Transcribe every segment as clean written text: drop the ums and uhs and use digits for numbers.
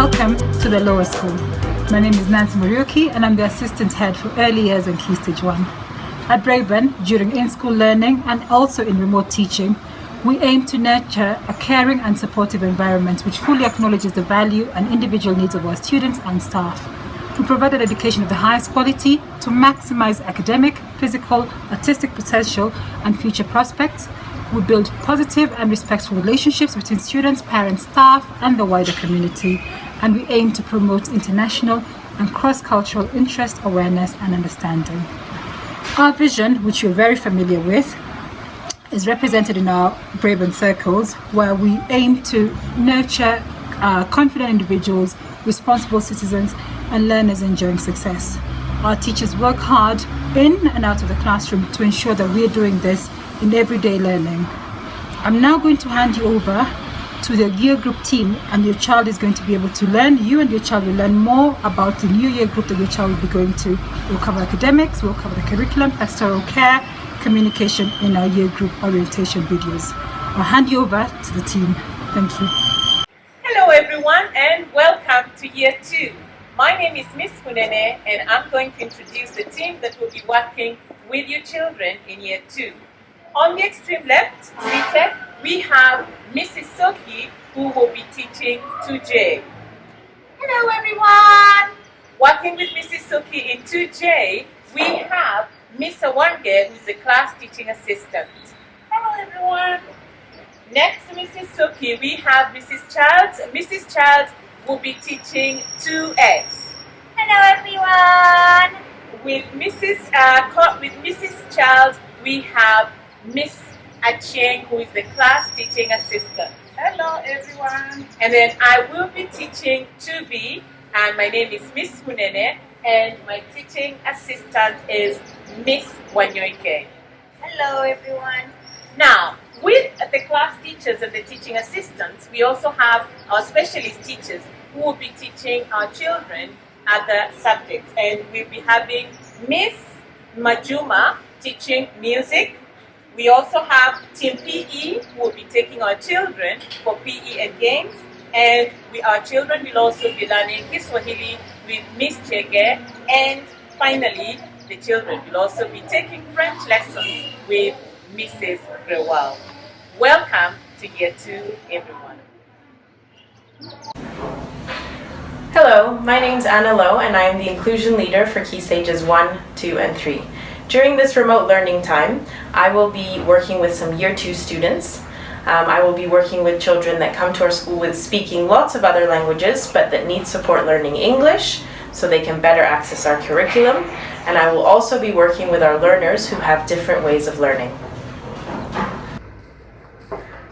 Welcome to the lower school. My name is Nancy Muriuki and I'm the Assistant Head for Early Years and Key Stage 1. At Braeburn, during in-school learning and also in remote teaching, we aim to nurture a caring and supportive environment which fully acknowledges the value and individual needs of our students and staff. We provide an education of the highest quality to maximize academic, physical, artistic potential and future prospects. We build positive and respectful relationships between students, parents, staff, and the wider community. And we aim to promote international and cross-cultural interest, awareness, and understanding. Our vision, which you're very familiar with, is represented in our Braeburn circles, where we aim to nurture confident individuals, responsible citizens, and learners enjoying success. Our teachers work hard in and out of the classroom to ensure that we're doing this in everyday learning. I'm now going to hand you over to the year group team, and your child is going to be able to learn, you and your child will learn more about the new year group that your child will be going to. We'll cover academics, we'll cover the curriculum, pastoral care, communication in our year group orientation videos. I'll hand you over to the team. Thank you. Hello everyone and welcome to year 2. My name is Miss Funene and I'm going to introduce the team that will be working with your children in year 2. On the extreme left, seated, we have Mrs. Soki, who will be teaching 2J. Hello everyone! Working with Mrs. Soki in 2J, we have Miss Awange, who is the class teaching assistant. Hello everyone! Next to Mrs. Soki, we have Mrs. Childs. Mrs. Childs will be teaching 2S. Hello everyone! With Mrs. Childs, we have Miss Achieng, who is the class teaching assistant. Hello everyone! And then I will be teaching 2B, and my name is Miss Funene, and my teaching assistant is Miss Wanyoike. Hello everyone! Now, with the class teachers and the teaching assistants, we also have our specialist teachers who will be teaching our children other subjects. And we'll be having Miss Majuma teaching music. We also have Team PE who will be taking our children for PE and games. And our children will also be learning Kiswahili with Miss Chege. And finally, the children will also be taking French lessons with Mrs. Grewal. Welcome to year 2, everyone. Hello, my name's Anna Lowe and I am the inclusion leader for Key Stages 1, 2, and 3. During this remote learning time, I will be working with some year 2 students. I will be working with children that come to our school with speaking lots of other languages but that need support learning English so they can better access our curriculum. And I will also be working with our learners who have different ways of learning.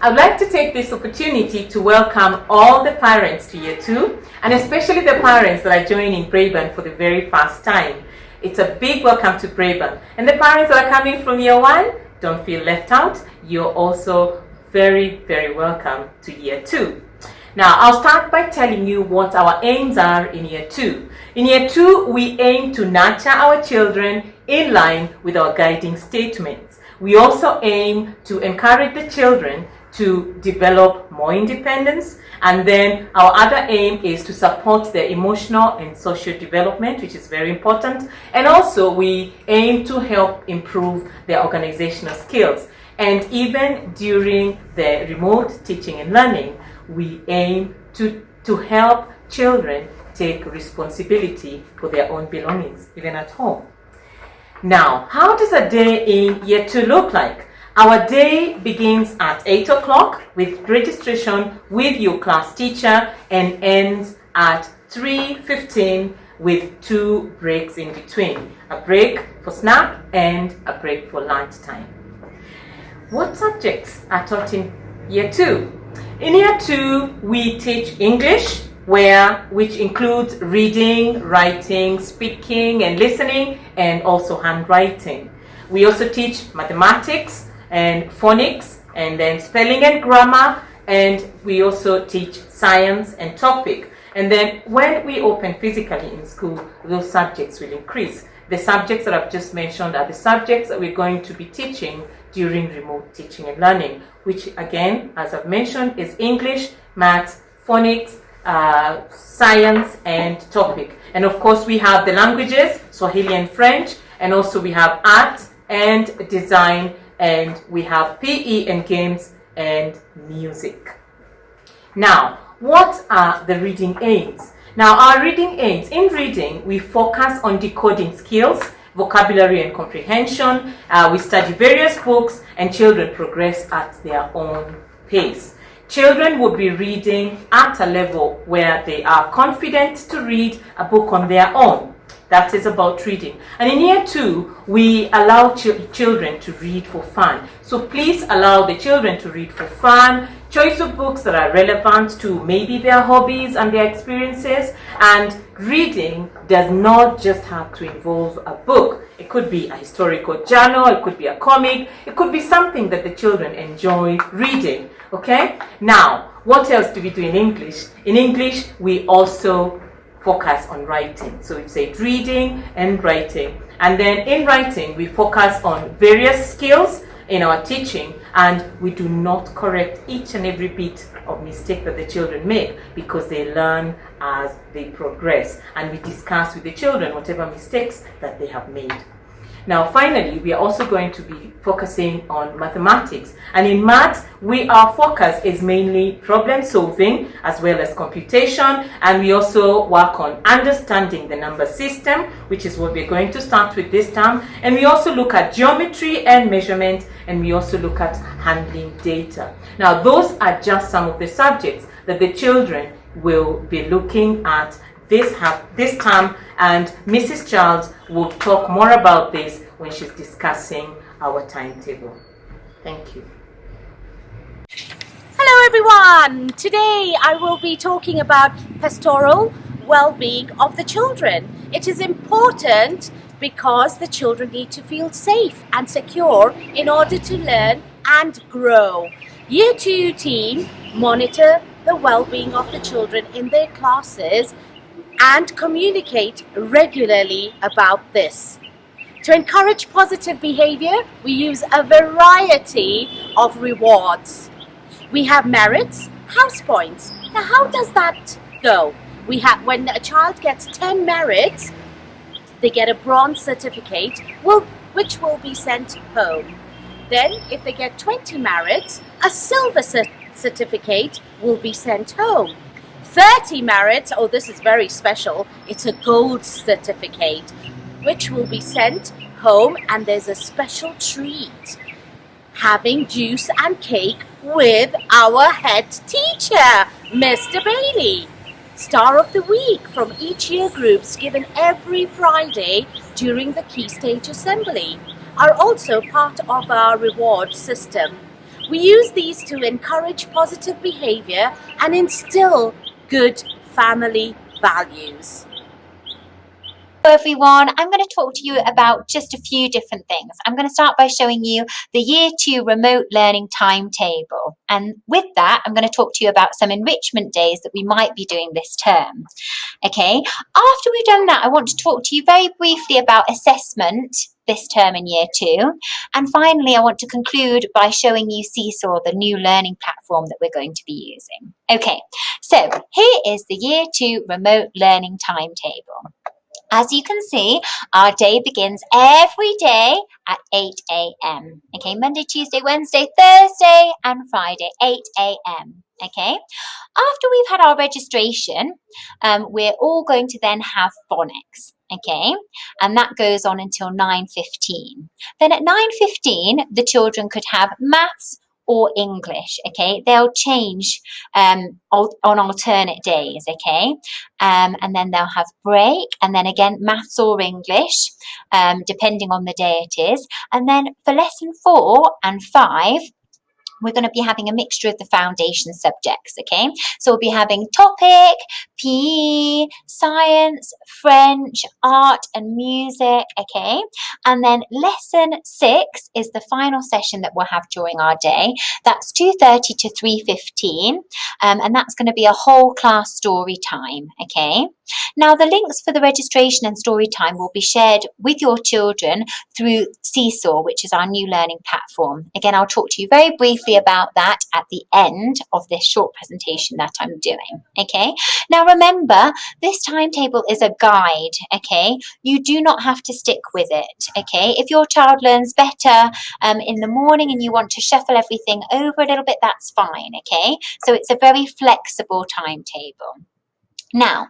I'd like to take this opportunity to welcome all the parents to year 2, and especially the parents that are joining Braeburn for the very first time. It's a big welcome to Braeburn. And the parents that are coming from year 1, don't feel left out. You're also very, very welcome to year 2. Now, I'll start by telling you what our aims are in year 2. In year 2, we aim to nurture our children in line with our guiding statements. We also aim to encourage the children to develop more independence, and then our other aim is to support their emotional and social development, which is very important, and also we aim to help improve their organizational skills. And even during the remote teaching and learning, we aim to help children take responsibility for their own belongings, even at home. Now, how does a day in year 2 look like? Our day begins at 8 o'clock with registration with your class teacher and ends at 3:15 with 2 breaks in between. A break for snack and a break for lunchtime. What subjects are taught in year 2? In year 2, we teach English, which includes reading, writing, speaking, and listening, and also handwriting. We also teach mathematics and phonics, and then spelling and grammar, and we also teach science and topic. And then when we open physically in school, those subjects will increase. The subjects that I've just mentioned are the subjects that we're going to be teaching during remote teaching and learning, which again, as I've mentioned, is English, maths, phonics, science and topic. And of course we have the languages, Swahili and French, and also we have art and design, and we have PE and games and music. Now, what are the reading aims? Now, our reading aims, in reading, we focus on decoding skills, vocabulary and comprehension. We study various books, and children progress at their own pace. Children will be reading at a level where they are confident to read a book on their own. That is about reading. And in year 2, we allow children to read for fun. So please allow the children to read for fun, choice of books that are relevant to maybe their hobbies and their experiences. And reading does not just have to involve a book. It could be a historical journal, it could be a comic, it could be something that the children enjoy reading. Okay? Now, what else do we do in English? In English, we also focus on writing. So we've said reading and writing. And then in writing, we focus on various skills in our teaching, and we do not correct each and every bit of mistake that the children make, because they learn as they progress. And we discuss with the children whatever mistakes that they have made. Now, finally, we are also going to be focusing on mathematics. And in maths, our focus is mainly problem solving as well as computation. And we also work on understanding the number system, which is what we're going to start with this term. And we also look at geometry and measurement. And we also look at handling data. Now, those are just some of the subjects that the children will be looking at this term, and Mrs. Charles will talk more about this when she's discussing our timetable. Thank you. Hello everyone! Today I will be talking about pastoral well-being of the children. It is important because the children need to feel safe and secure in order to learn and grow. Year 2 team monitor the well-being of the children in their classes and communicate regularly about this. To encourage positive behavior, we use a variety of rewards. We have merits, house points. Now, how does that go? When a child gets 10 merits, they get a bronze certificate, which will be sent home. Then, if they get 20 merits, a silver certificate will be sent home. 30 merits, oh, this is very special, it's a gold certificate, which will be sent home, and there's a special treat, having juice and cake with our head teacher, Mr. Bailey. Star of the Week from each year groups given every Friday during the Key Stage Assembly are also part of our reward system. We use these to encourage positive behavior and instill good family values. Hello everyone, I'm going to talk to you about just a few different things. I'm going to start by showing you the Year 2 remote learning timetable. And with that, I'm going to talk to you about some enrichment days that we might be doing this term. Okay, after we've done that, I want to talk to you very briefly about assessment this term in Year 2. And finally, I want to conclude by showing you Seesaw, the new learning platform that we're going to be using. Okay, so here is the Year 2 remote learning timetable. As you can see, our day begins every day at 8 a.m. Okay, Monday, Tuesday, Wednesday, Thursday, and Friday, 8 a.m. Okay, after we've had our registration, we're all going to then have phonics. Okay, and that goes on until 9:15. Then at 9:15, the children could have maths or English. Okay, they'll change on alternate days. Okay, and then they'll have break, and then again maths or English, depending on the day it is. And then for lesson 4 and 5, we're going to be having a mixture of the foundation subjects, okay? So we'll be having topic, PE, science, French, art and music, okay? And then lesson 6 is the final session that we'll have during our day. That's 2:30 to 3:15, and that's going to be a whole class story time, okay? Now, the links for the registration and story time will be shared with your children through Seesaw, which is our new learning platform. Again, I'll talk to you very briefly about that at the end of this short presentation that I'm doing. Okay, now remember, this timetable is a guide. Okay, you do not have to stick with it. Okay, if your child learns better in the morning and you want to shuffle everything over a little bit, that's fine. Okay, so it's a very flexible timetable. Now,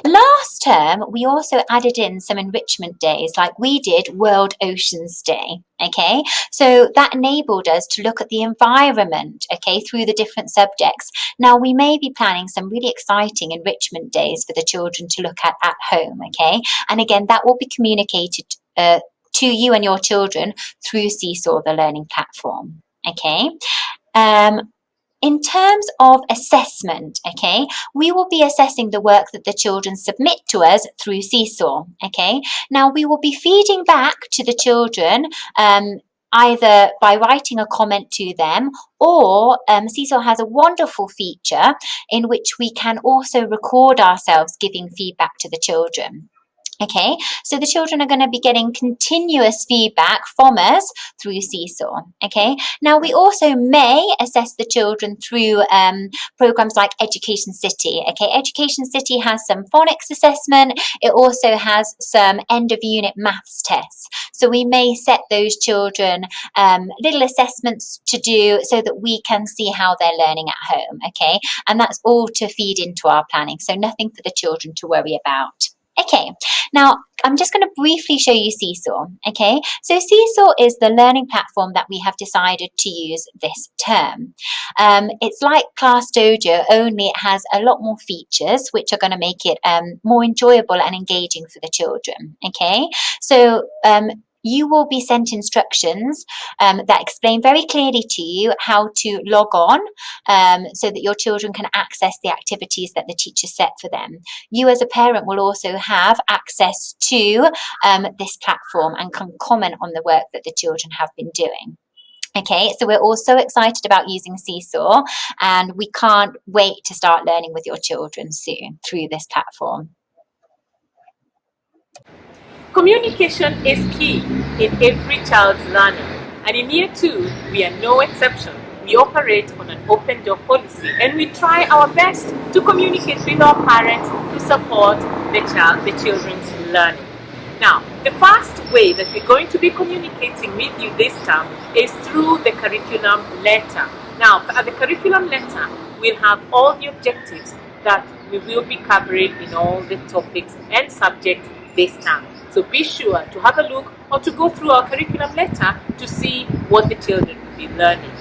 last term, we also added in some enrichment days like we did World Oceans Day, okay? So that enabled us to look at the environment, okay, through the different subjects. Now, we may be planning some really exciting enrichment days for the children to look at home, okay? And again, that will be communicated to you and your children through Seesaw, the learning platform, okay? In terms of assessment, okay, we will be assessing the work that the children submit to us through Seesaw, okay. Now, we will be feeding back to the children either by writing a comment to them, or Seesaw has a wonderful feature in which we can also record ourselves giving feedback to the children. Okay, so the children are going to be getting continuous feedback from us through Seesaw. Okay, now we also may assess the children through programs like Education City. Okay, Education City has some phonics assessment. It also has some end of unit maths tests. So we may set those children little assessments to do so that we can see how they're learning at home. Okay, and that's all to feed into our planning. So nothing for the children to worry about. Okay, now I'm just going to briefly show you Seesaw. Okay, so Seesaw is the learning platform that we have decided to use this term. It's like Class Dojo, only it has a lot more features which are going to make it more enjoyable and engaging for the children. Okay, so you will be sent instructions that explain very clearly to you how to log on so that your children can access the activities that the teacher set for them. You as a parent will also have access to this platform and can comment on the work that the children have been doing. Okay, so we're all so excited about using Seesaw, and we can't wait to start learning with your children soon through this platform. Communication is key in every child's learning, and in Year 2, we are no exception. We operate on an open door policy, and we try our best to communicate with our parents to support the children's learning. Now, the first way that we're going to be communicating with you this term is through the curriculum letter. Now, at the curriculum letter, we'll have all the objectives that we will be covering in all the topics and subjects this term. So be sure to have a look or to go through our curriculum letter to see what the children will be learning.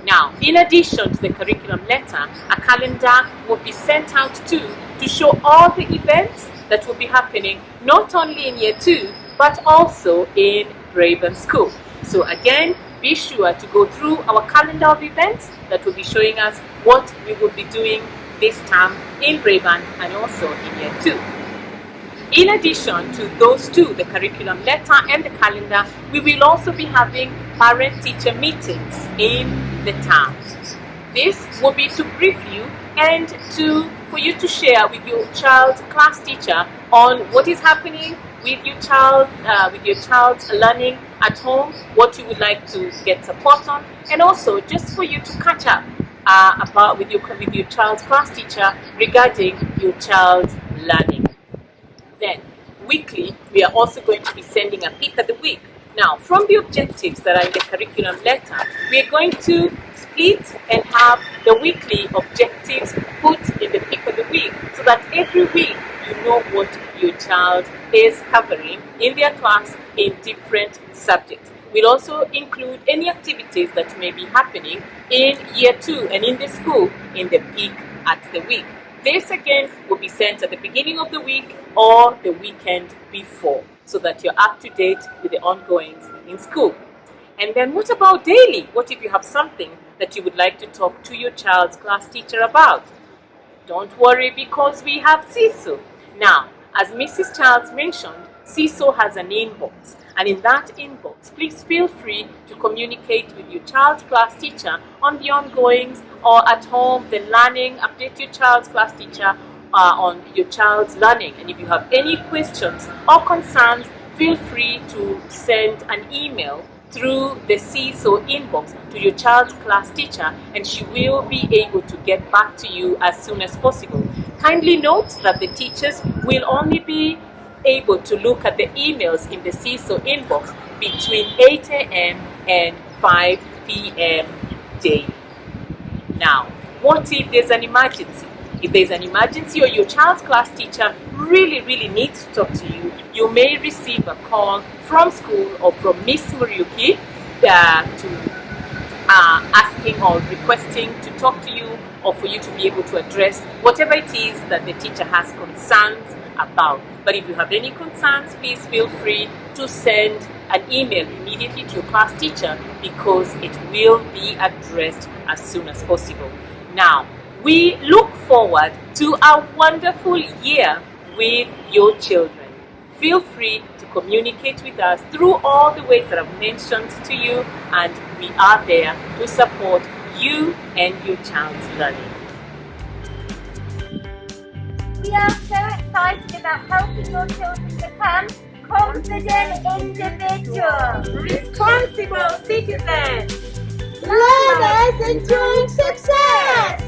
Now, in addition to the curriculum letter, a calendar will be sent out too to show all the events that will be happening not only in Year 2 but also in Braeburn School. So again, be sure to go through our calendar of events that will be showing us what we will be doing this term in Braeburn and also in Year 2. In addition to those two, the curriculum letter and the calendar, we will also be having parent-teacher meetings in the term. This will be to brief you and for you to share with your child's class teacher on what is happening with your child's learning at home, what you would like to get support on, and also just for you to catch up with your child's class teacher regarding your child's learning. Then, weekly, we are also going to be sending a peek at the week. Now, from the objectives that are in the curriculum letter, we are going to split and have the weekly objectives put in the peek of the week so that every week you know what your child is covering in their class in different subjects. We'll also include any activities that may be happening in Year 2 and in the school in the peek at the week. This again will be sent at the beginning of the week or the weekend before so that you're up to date with the ongoings in school. And then what about daily? What if you have something that you would like to talk to your child's class teacher about? Don't worry, because we have Seesaw. Now, as Mrs. Childs mentioned, Seesaw has an inbox. And in that inbox, please feel free to communicate with your child's class teacher on the ongoings or at home, the learning, update your child's class teacher on your child's learning. And if you have any questions or concerns, feel free to send an email through the Seesaw inbox to your child's class teacher, and she will be able to get back to you as soon as possible. Kindly note that the teachers will only be able to look at the emails in the Seesaw inbox between 8 a.m. and 5 p.m. daily. Now, what if there's an emergency? If there's an emergency or your child's class teacher really needs to talk to you, you may receive a call from school or from Miss Muriuki asking or requesting to talk to you, or for you to be able to address whatever it is that the teacher has concerns about. But if you have any concerns, please feel free to send an email immediately to your class teacher, because it will be addressed as soon as possible. Now, we look forward to a wonderful year with your children. Feel free to communicate with us through all the ways that I've mentioned to you, and we are there to support you and your child's learning. We are so excited about helping your children become confident individuals, Responsible citizens! learners enjoying success.